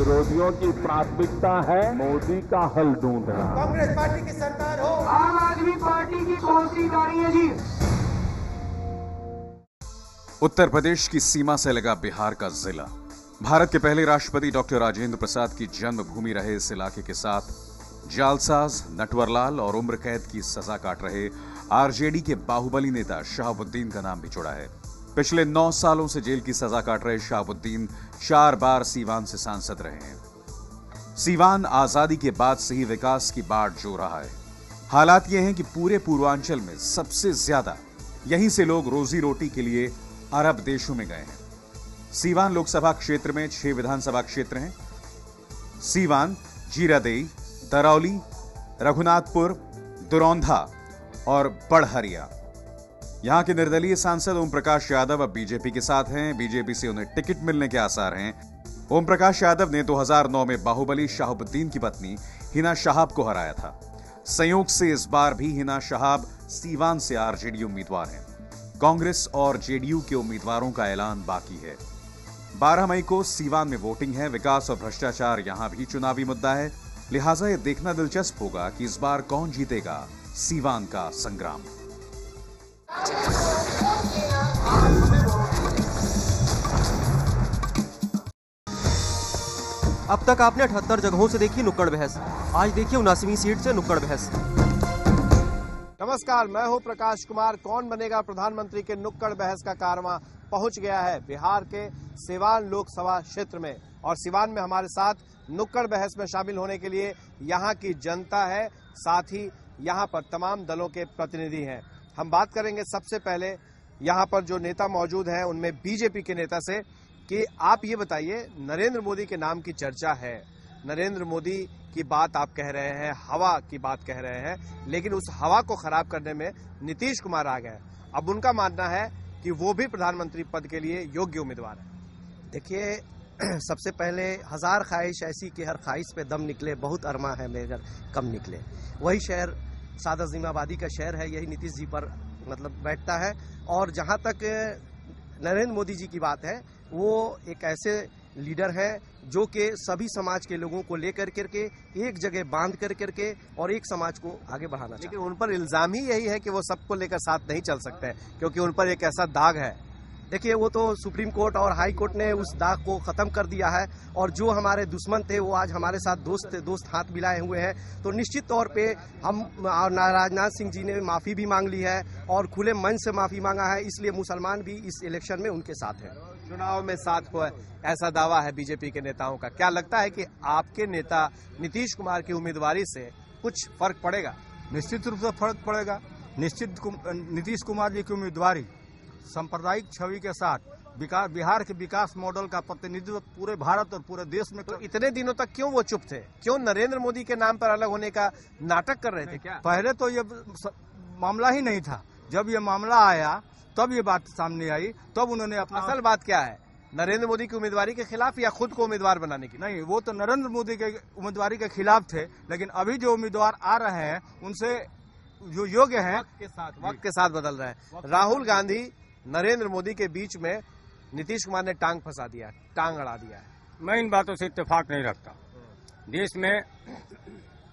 विरोधियों की प्राथमिकता है मोदी का हल ढूंढना। कांग्रेस पार्टी की सरकार हो, आम आदमी पार्टी की कौन सी गाड़ी है जी? उत्तर प्रदेश की सीमा से लगा बिहार का जिला। भारत के पहले राष्ट्रपति डॉक्टर राजेंद्र प्रसाद की जन्मभूमि रहे इस इलाके के साथ जालसाज, नटवरलाल और उम्र कैद की सजा काट रहे आरजेडी के बाहुबली नेता शहाबुद्दीन का नाम भी जुड़ा है। पिछले 9 सालों से जेल की सजा काट रहे शहाबुद्दीन 4 बार सीवान से सांसद रहे हैं। सीवान आजादी के बाद से ही विकास की बाढ़ जो रहा है। हालात यह हैं कि पूरे पूर्वांचल में सबसे ज्यादा यहीं से लोग रोजी रोटी के लिए अरब देशों में गए हैं। सीवान लोकसभा क्षेत्र में 6 विधानसभा क्षेत्र हैं। सीवान, जीरादेई, दरौली, रघुनाथपुर, दुरौंधा और बड़हरिया। यहां के निर्दलीय सांसद ओम प्रकाश यादव अब बीजेपी के साथ हैं। बीजेपी से उन्हें टिकट मिलने के आसार हैं। ओम प्रकाश यादव ने 2009 में बाहुबली शहाबुद्दीन की पत्नी हिना शहाब को हराया था। संयोग से इस बार भी हिना शहाब सीवान से आरजेडी उम्मीदवार हैं। कांग्रेस और जेडीयू के उम्मीदवारों का ऐलान बाकी है। 12 मई को सीवान में वोटिंग है। विकास और भ्रष्टाचार यहां भी चुनावी मुद्दा है, लिहाजा यह देखना दिलचस्प होगा कि इस बार कौन जीतेगा सीवान का संग्राम। अब तक आपने 78 जगहों से देखी नुक्कड़ बहस। आज देखिए 79वीं सीट से नुक्कड़ बहस। नमस्कार, मैं हूं प्रकाश कुमार। कौन बनेगा प्रधानमंत्री के नुक्कड़ बहस का कारवां पहुंच गया है बिहार के सीवान लोकसभा क्षेत्र में। और सीवान में हमारे साथ नुक्कड़ बहस में शामिल होने के लिए यहां की जनता है, साथ ही यहां पर तमाम दलों के प्रतिनिधि हैं। हम बात करेंगे सबसे पहले यहां पर जो नेता मौजूद हैं उनमें बीजेपी के नेता से कि आप ये बताइए, नरेंद्र मोदी के नाम की चर्चा है, नरेंद्र मोदी की बात आप कह रहे हैं, हवा की बात कह रहे हैं, लेकिन उस हवा को खराब करने में नीतीश कुमार आ गए। अब उनका मानना है कि वो भी प्रधानमंत्री पद के लिए योग्य उम्मीदवार है। देखिए, सबसे पहले 1000 ख्वाहिश ऐसी कि हर ख्वाहिश पे दम निकले, बहुत अरमा है मगर कम निकले। वही शहर सादा जिम्माबादी का शहर है, यही नीतीश जी पर मतलब बैठता है। और जहां तक नरेंद्र मोदी जी की बात है, वो एक ऐसे लीडर है जो कि सभी समाज के लोगों को लेकर करके एक जगह बांध कर करके और एक समाज को आगे बढ़ाना चाहिए। लेकिन उन पर इल्जाम ही यही है कि वो सबको लेकर साथ नहीं चल सकते, क्योंकि उन पर एक ऐसा दाग है। देखिए, वो तो सुप्रीम कोर्ट और हाई कोर्ट ने उस दाग को खत्म कर दिया है और जो हमारे दुश्मन थे वो आज हमारे साथ दोस्त हाथ मिलाए हुए हैं। तो निश्चित तौर पे हम राजनाथ सिंह जी ने माफी भी मांग ली है और खुले मन से माफी मांगा है, इसलिए मुसलमान भी इस इलेक्शन में उनके साथ हैं। चुनाव में साथ को ऐसा दावा है बीजेपी के नेताओं का। क्या लगता है कि आपके नेता नीतीश कुमार की उम्मीदवारी से कुछ फर्क पड़ेगा? निश्चित रूप से फर्क पड़ेगा। नीतीश कुमार जी की उम्मीदवारी सांप्रदायिक छवि के साथ बिहार के विकास मॉडल का प्रतिनिधित्व पूरे भारत और पूरे देश में। तो इतने दिनों तक क्यों वो चुप थे? क्यों नरेंद्र मोदी के नाम पर अलग होने का नाटक कर रहे थे? क्या पहले तो ये मामला ही नहीं था। जब ये मामला आया तब ये बात सामने आई, तब उन्होंने अपना। असल बात क्या है, नरेंद्र मोदी की उम्मीदवारी के खिलाफ या खुद को उम्मीदवार बनाने की? नहीं, वो तो नरेंद्र मोदी के उम्मीदवारी के खिलाफ थे, लेकिन अभी जो उम्मीदवार आ रहे हैं उनसे जो योग्य है वक्त के साथ बदल रहे हैं। राहुल गांधी नरेंद्र मोदी के बीच में नीतीश कुमार ने टांग फंसा दिया, टांग अड़ा दिया है। मैं इन बातों से इत्तेफाक नहीं रखता। देश में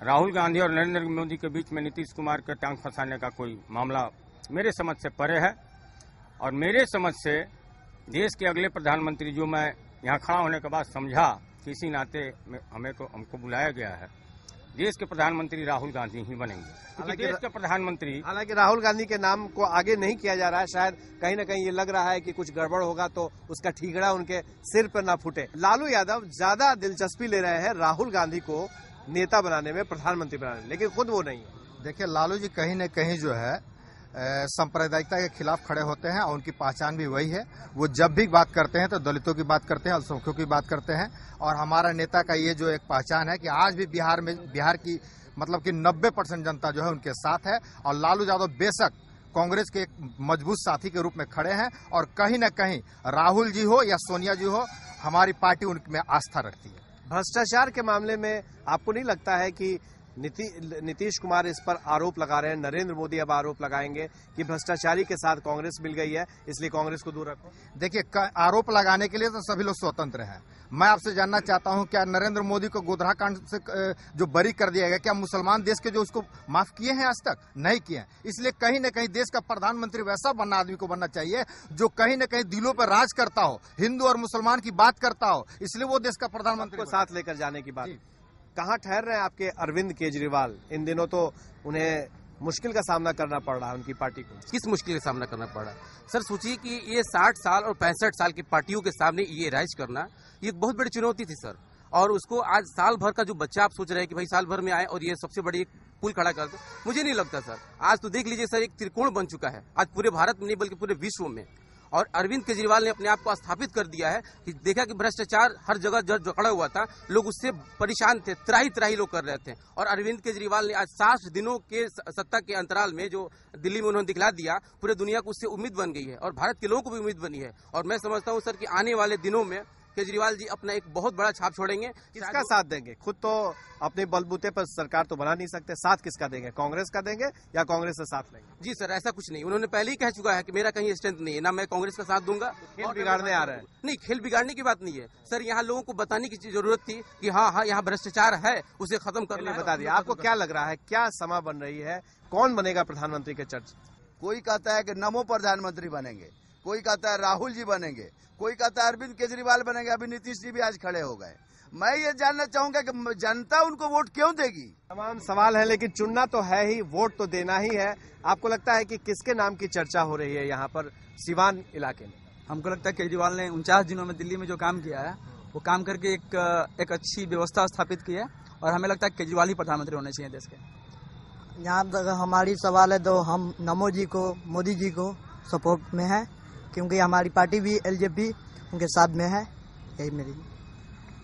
राहुल गांधी और नरेंद्र मोदी के बीच में नीतीश कुमार के टांग फंसाने का कोई मामला मेरे समझ से परे है। और मेरे समझ से देश के अगले प्रधानमंत्री, जो मैं यहाँ खड़ा होने के बाद समझा कि इसी नाते हमको बुलाया गया है, देश के प्रधानमंत्री राहुल गांधी ही बनेंगे। देश के प्रधानमंत्री, हालांकि राहुल गांधी के नाम को आगे नहीं किया जा रहा है, शायद कहीं ना कहीं ये लग रहा है कि कुछ गड़बड़ होगा तो उसका ठीकरा उनके सिर पर ना फूटे। लालू यादव ज्यादा दिलचस्पी ले रहे हैं राहुल गांधी को नेता बनाने में, प्रधानमंत्री बनाने में, लेकिन खुद वो नहीं है। देखिए, लालू जी कहीं न कहीं जो है सांप्रदायिकता के खिलाफ खड़े होते हैं और उनकी पहचान भी वही है। वो जब भी बात करते हैं तो दलितों की बात करते हैं, अल्पसंख्यकों की बात करते हैं। और हमारा नेता का ये जो एक पहचान है कि आज भी बिहार की मतलब कि 90% जनता जो है उनके साथ है। और लालू यादव बेशक कांग्रेस के एक मजबूत साथी के रूप में खड़े हैं और कहीं न कहीं राहुल जी हो या सोनिया जी हो, हमारी पार्टी उनमें आस्था रखती है। भ्रष्टाचार के मामले में आपको नहीं लगता है कि नीतीश कुमार इस पर आरोप लगा रहे हैं, नरेंद्र मोदी अब आरोप लगाएंगे कि भ्रष्टाचारी के साथ कांग्रेस मिल गई है, इसलिए कांग्रेस को दूर रखो। देखिए, आरोप लगाने के लिए तो सभी लोग स्वतंत्र हैं। मैं आपसे जानना चाहता हूं, क्या नरेंद्र मोदी को गोधरा कांड से जो बरी कर दिया गया, क्या मुसलमान देश के जो उसको माफ किए हैं आज तक? नहीं किए हैं। इसलिए कहीं न कहीं देश का प्रधानमंत्री वैसा आदमी को बनना चाहिए जो कहीं न कहीं दिलों पर राज करता हो, हिंदू और मुसलमान की बात करता हो, इसलिए वो देश का प्रधानमंत्री को साथ लेकर जाने की बात। कहाँ ठहर रहे हैं आपके अरविंद केजरीवाल? इन दिनों तो उन्हें मुश्किल का सामना करना पड़ रहा है, उनकी पार्टी को। किस मुश्किल का सामना करना पड़ रहा है? सर सोचिए कि ये 60 साल और 65 साल की पार्टियों के सामने ये राइज करना, ये एक बहुत बड़ी चुनौती थी सर। और उसको आज साल भर का जो बच्चा आप सोच रहे हैं कि भाई साल भर में आए और ये सबसे बड़ी एक पुल खड़ा कर दो, मुझे नहीं लगता सर। आज तो देख लीजिए सर, एक त्रिकोण बन चुका है आज पूरे भारत में नहीं बल्कि पूरे विश्व में। और अरविंद केजरीवाल ने अपने आप को स्थापित कर दिया है कि देखा कि भ्रष्टाचार हर जगह जकड़ा हुआ था, लोग उससे परेशान थे, त्राही लोग कर रहे थे। और अरविंद केजरीवाल ने आज 60 दिनों के सत्ता के अंतराल में जो दिल्ली में उन्होंने दिखला दिया, पूरे दुनिया को उससे उम्मीद बन गई है और भारत के लोगों को भी उम्मीद बनी है। और मैं समझता हूं सर कि आने वाले दिनों में केजरीवाल जी अपना एक बहुत बड़ा छाप छोड़ेंगे। किसका साथ देंगे? खुद तो अपने बलबूते पर सरकार तो बना नहीं सकते, साथ किसका देंगे? कांग्रेस का देंगे या कांग्रेस से साथ लेंगे? जी सर, ऐसा कुछ नहीं, उन्होंने पहले ही कह चुका है कि मेरा कहीं स्ट्रेंथ नहीं है, ना मैं कांग्रेस का साथ दूंगा। खेल बिगाड़ने आ रहे हैं? नहीं, खेल बिगाड़ने की बात नहीं है सर। यहाँ लोगों को बताने की जरूरत थी कि हाँ, यहाँ भ्रष्टाचार है, उसे खत्म करना है। बता दिया। आपको क्या लग रहा है, क्या समा बन रही है, कौन बनेगा प्रधानमंत्री के चर्चा? कोई कहता है कि नमो प्रधानमंत्री बनेंगे, कोई कहता है राहुल जी बनेंगे, कोई कहता है अरविंद केजरीवाल बनेंगे, अभी नीतीश जी भी आज खड़े हो गए। मैं ये जानना चाहूंगा कि जनता उनको वोट क्यों देगी? तमाम सवाल है, लेकिन चुनना तो है ही, वोट तो देना ही है। आपको लगता है कि किसके नाम की चर्चा हो रही है यहाँ पर सीवान इलाके में? हमको लगता है केजरीवाल ने 49 दिनों में दिल्ली में जो काम किया है, वो काम करके एक अच्छी व्यवस्था स्थापित की है और हमें लगता है केजरीवाल ही प्रधानमंत्री होने चाहिए देश के। यहाँ तक हमारी सवाल है तो हम नमो जी को, मोदी जी को सपोर्ट में है, क्योंकि हमारी पार्टी भी एलजेपी उनके साथ में है। यही मेरी।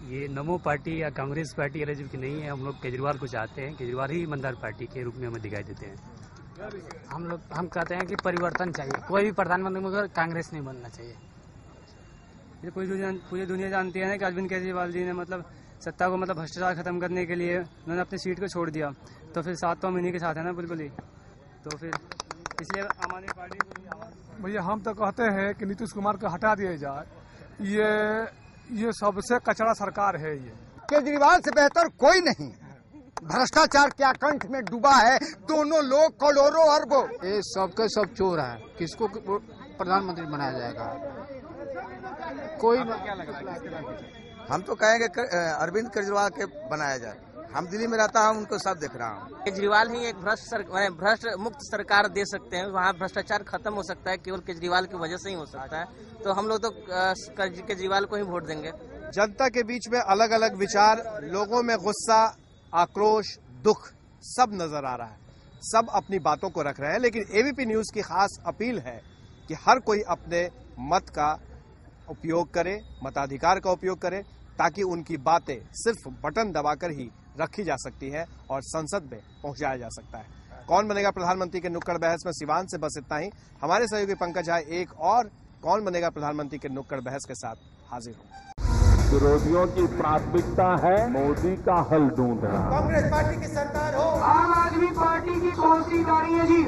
ये नमो पार्टी या कांग्रेस पार्टी एलजेपी की नहीं है, हम लोग केजरीवाल को चाहते हैं। केजरीवाल ही ईमानदार पार्टी के रूप में हमें दिखाई देते हैं। हम कहते हैं कि परिवर्तन चाहिए, कोई भी प्रधानमंत्री मगर कांग्रेस नहीं बनना चाहिए। ये पूरी दुनिया जानती है ना कि अरविंद केजरीवाल जी ने मतलब सत्ता को मतलब भ्रष्टाचार खत्म करने के लिए उन्होंने अपनी सीट को छोड़ दिया, तो फिर साथ तो हम इन्हीं के साथ है ना, बिल्कुल ही। तो फिर इसलिए आम आदमी पार्टी भैया हम तो कहते हैं कि नीतीश कुमार को हटा दिया जाए। ये सबसे कचरा सरकार है। ये केजरीवाल से बेहतर कोई नहीं। भ्रष्टाचार क्या कंठ में डूबा है, दोनों लोग करोड़ों अरबों। ये सबके सब चोर है, किसको प्रधानमंत्री बनाया जाएगा? कोई क्या लग रहा है? हम तो कहेंगे अरविंद केजरीवाल के बनाया जाए। हम दिल्ली में रहता हूँ, उनको सब देख रहा हूँ। केजरीवाल ही एक भ्रष्ट मुक्त सरकार दे सकते हैं, वहाँ भ्रष्टाचार खत्म हो सकता है, केवल केजरीवाल की वजह से ही हो सकता है। तो हम लोग तो केजरीवाल को ही वोट देंगे। जनता के बीच में अलग अलग विचार, लोगों में गुस्सा, आक्रोश, दुख सब नजर आ रहा है। सब अपनी बातों को रख रहे हैं, लेकिन एबीपी न्यूज की खास अपील है कि हर कोई अपने मत का उपयोग करे, मताधिकार का उपयोग करे, ताकि उनकी बातें सिर्फ बटन दबाकर ही रखी जा सकती है और संसद में पहुंचाया जा सकता है। कौन बनेगा प्रधानमंत्री के नुक्कड़ बहस में सिवान से बस इतना ही। हमारे सहयोगी पंकज झा एक और कौन बनेगा प्रधानमंत्री के नुक्कड़ बहस के साथ हाजिर होंगे। विरोधियों की प्राथमिकता है मोदी का हल ढूंढना। कांग्रेस पार्टी की सरकार हो, आम आदमी पार्टी की कौन सी गाड़ी है जी?